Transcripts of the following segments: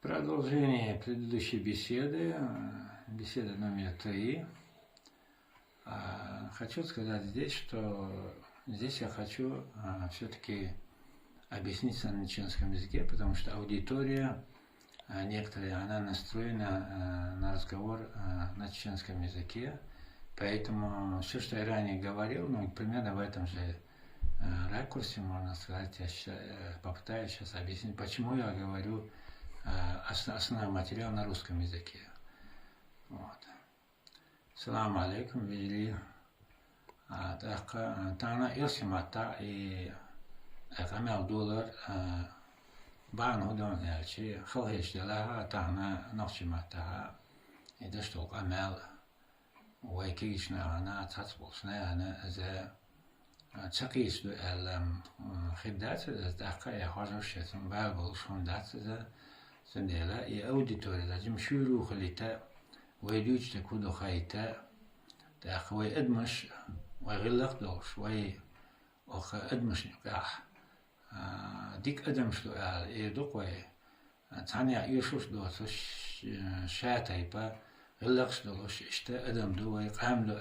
Продолжение предыдущей беседы, беседа номер 3. Хочу сказать здесь, что здесь я хочу все-таки объяснить на чеченском языке, потому что аудитория некоторая, она настроена на разговор на чеченском языке, поэтому все, что я ранее говорил, примерно в этом же ракурсе, можно сказать, я попытаюсь сейчас объяснить, почему я говорю основной материал на русском языке. Вот. Салам алейкум, видели. Тана Илсимата и Камел Доллар Бану Донельчи, Халхиш Делаха, Тана Нохчимата, и да что Камел, Уайкишна, она Цацбусна, она за Цакис Элем Хиддат, Дака, я хожу шетом, Бабл Шундат, سندلا يأوديتوري لازم شورو خليتا ويدوش تكودو خايتا تأخوي أدمش ويغلق دوش وي أخ أدمش نقاح ديك أدمش دو يدوق وي تانيا يشوش دوش شاتاي با غلقش دوش اشتا أدم دو ويقام دو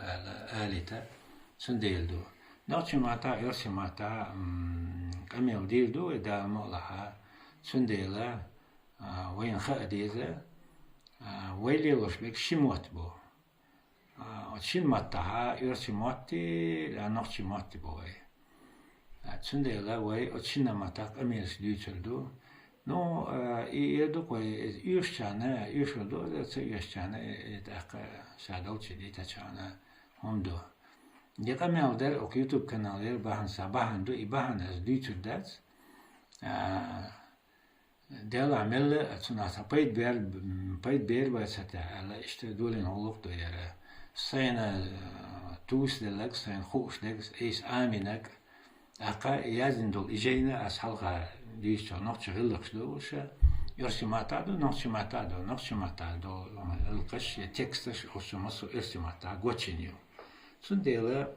آلتا سنديل دو نوتش ماتا يرسي ماتا كميو ديل دو إدا مغلحا سنديلا وين خاديزة ويلي وشبك شموت بو شين ماتها يرسي ماتي لا نقشي ماتي بوي تسندلا وي أتشين ماتاك أميرس ديوتردو نو يدوك وي يوشانا يوشردو ذات يوشانا يتاق شادوتشي دي تشانا هم دو ديك أمير در أو يوتيوب كانال باهن ساباهن دو إباهن أز ديوتردات دل عمل أتونا بايد بير بسته على اشتدولين هولوك ده يرى سين توس دلك سين خوش دلك إيش آمينك أقا يازن دول إجينا أسحلقة ديش نقش غلقش دوش يرسي ماتادو نقش ماتادو القش تكستش أوش مصر إرسي ماتادو قوتشينيو سنديلا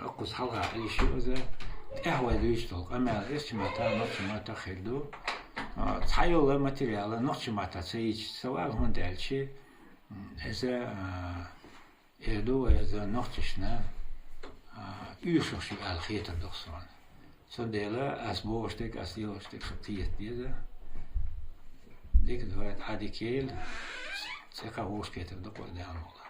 أقص حلقة إيش يوزا أهوى ديش دول أما إرسي ماتادو نقش ماتادو خيردو تحيل الماتيريال نقش ماتا سيج سواء هون دالشي إذا إدو إذا نقشنا يوشوش على خيط الدخسون سندلا أسبوعشتك أسيوشتك خطية ديزا ديك دوات عادي كيل سيقا هوش كيتر دقوا ديان والله